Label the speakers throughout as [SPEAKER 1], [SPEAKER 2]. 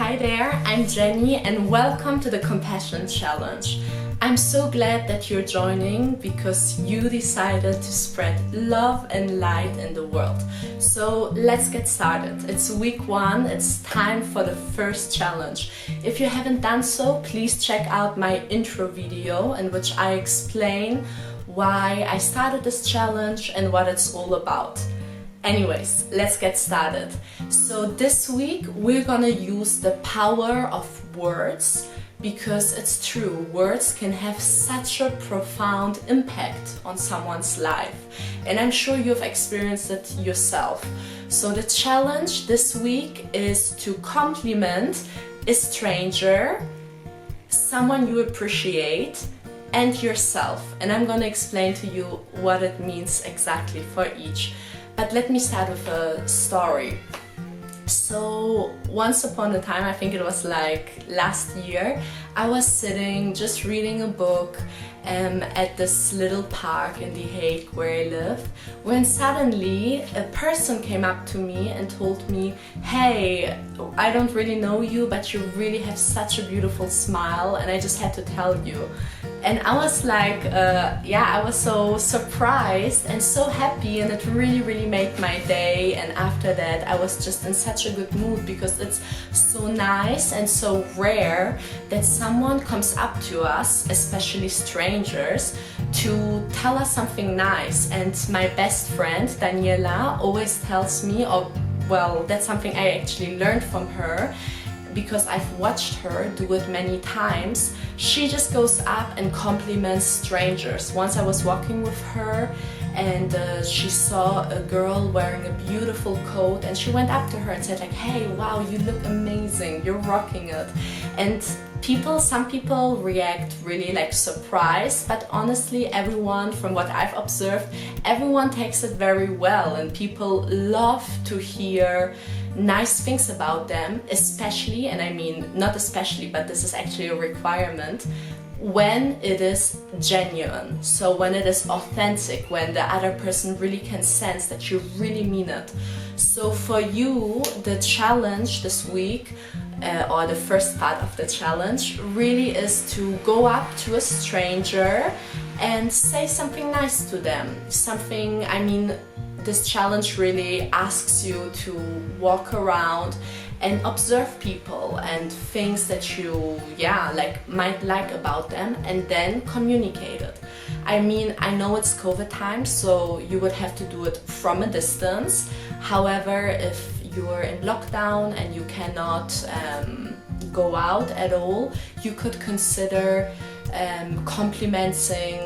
[SPEAKER 1] Hi there, I'm Jenny and welcome to the Compassion Challenge. I'm so glad that you're joining because you decided to spread love and light in the world. So let's get started. It's week 1, it's time for the first challenge. If you haven't done so, please check out my intro video in which I explain why I started this challenge and what it's all about. Anyways, let's get started. So this week we're gonna use the power of words because it's true, words can have such a profound impact on someone's life. And I'm sure you've experienced it yourself. So the challenge this week is to compliment a stranger, someone you appreciate, and yourself. And I'm gonna explain to you what it means exactly for each. But let me start with a story. So once upon a time, I think it was like last year, I was sitting just reading a book at this little park in The Hague where I live, when suddenly a person came up to me and told me, "Hey, I don't really know you, but you really have such a beautiful smile and I just had to tell you." And I was like, I was so surprised and so happy, and it really made my day. And after that I was just in such a good mood because it's so nice and so rare that someone comes up to us, especially strangers, to tell us something nice. And my best friend Daniela always tells me, that's something I actually learned from her, because I've watched her do it many times. She just goes up and compliments strangers. Once I was walking with her and she saw a girl wearing a beautiful coat and she went up to her and said like, "Hey, wow, you look amazing, you're rocking it." And some people react really like surprised, but honestly everyone, from what I've observed, everyone takes it very well, and people love to hear nice things about them, especially, and I mean not especially, but this is actually a requirement, when it is genuine. So when it is authentic, when the other person really can sense that you really mean it. So for you, the challenge this week, or the first part of the challenge, really is to go up to a stranger and say something nice to them. This challenge really asks you to walk around and observe people and things that you might like about them, and then communicate it. I know it's COVID time, so you would have to do it from a distance. However, if you're in lockdown and you cannot go out at all, you could consider complimenting,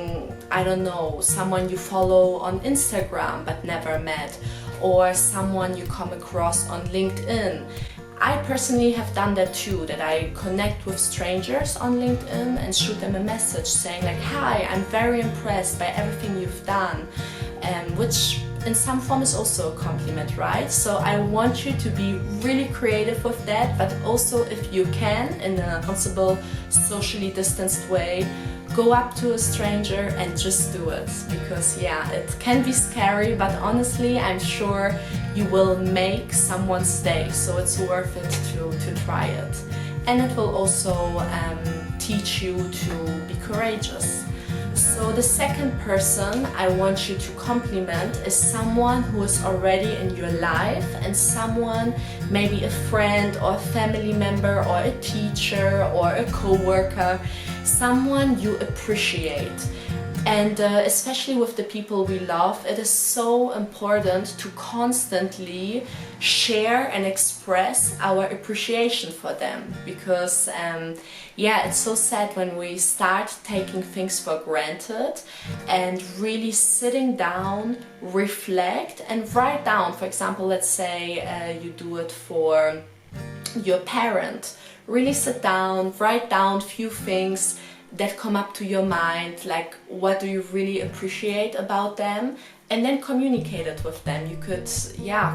[SPEAKER 1] I don't know, someone you follow on Instagram but never met, or someone you come across on LinkedIn. I personally have done that too, that I connect with strangers on LinkedIn and shoot them a message saying like, "Hi, I'm very impressed by everything you've done," which in some form is also a compliment, right? So I want you to be really creative with that, but also, if you can, in a possible socially distanced way, go up to a stranger and just do it. Because it can be scary, but honestly I'm sure you will make someone's day, so it's worth it to try it. And it will also teach you to be courageous. So the second person I want you to compliment is someone who is already in your life, and someone, maybe a friend or a family member or a teacher or a co-worker, someone you appreciate. And especially with the people we love, it is so important to constantly share and express our appreciation for them, because it's so sad when we start taking things for granted and really sitting down, reflect and write down. For example, let's say you do it for your parent. Really sit down, write down few things that come up to your mind, like what do you really appreciate about them, and then communicate it with them. You could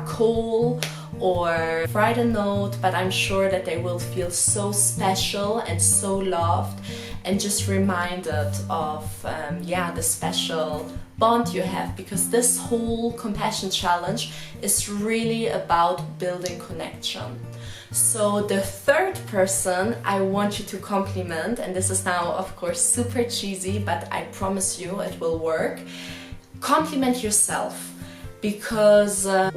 [SPEAKER 1] call or write a note, but I'm sure that they will feel so special and so loved and just reminded of the special bond you have, because this whole compassion challenge is really about building connection. So the third person I want you to compliment, and this is now of course super cheesy, but I promise you it will work. Compliment yourself, because at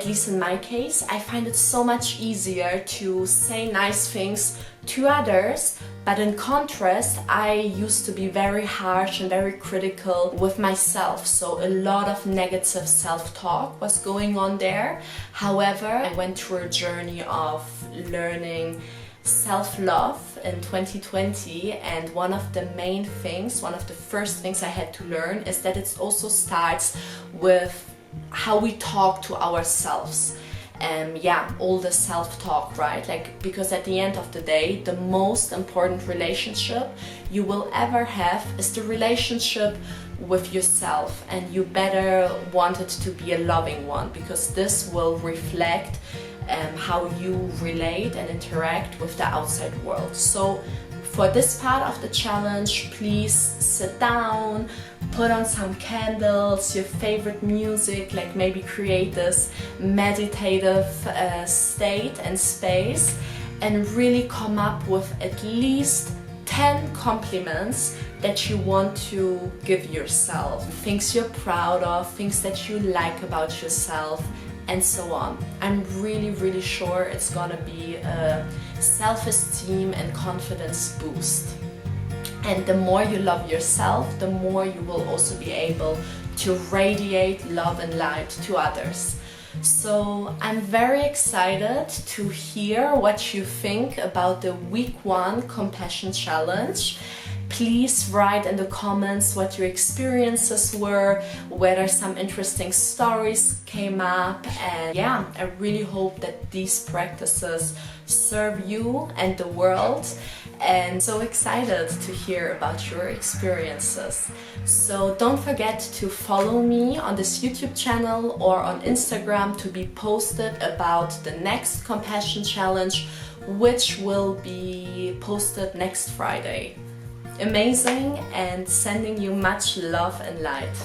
[SPEAKER 1] least in my case, I find it so much easier to say nice things to others, but in contrast, I used to be very harsh and very critical with myself. So a lot of negative self-talk was going on there. However, I went through a journey of learning self-love in 2020, and one of the first things I had to learn is that it also starts with how we talk to ourselves. All the self-talk, right? Because at the end of the day, the most important relationship you will ever have is the relationship with yourself, and you better want it to be a loving one, because this will reflect how you relate and interact with the outside world. So for this part of the challenge, please sit down, put on some candles, your favorite music, maybe create this meditative state and space, and really come up with at least 10 compliments that you want to give yourself. Things you're proud of, things that you like about yourself, and so on. I'm really sure it's gonna be a self-esteem and confidence boost. And the more you love yourself, the more you will also be able to radiate love and light to others. So I'm very excited to hear what you think about the week 1 compassion challenge. Please write in the comments what your experiences were, whether some interesting stories came up, and I really hope that these practices serve you and the world, and so excited to hear about your experiences. So don't forget to follow me on this YouTube channel or on Instagram to be posted about the next compassion challenge, which will be posted next Friday. Amazing, and sending you much love and light.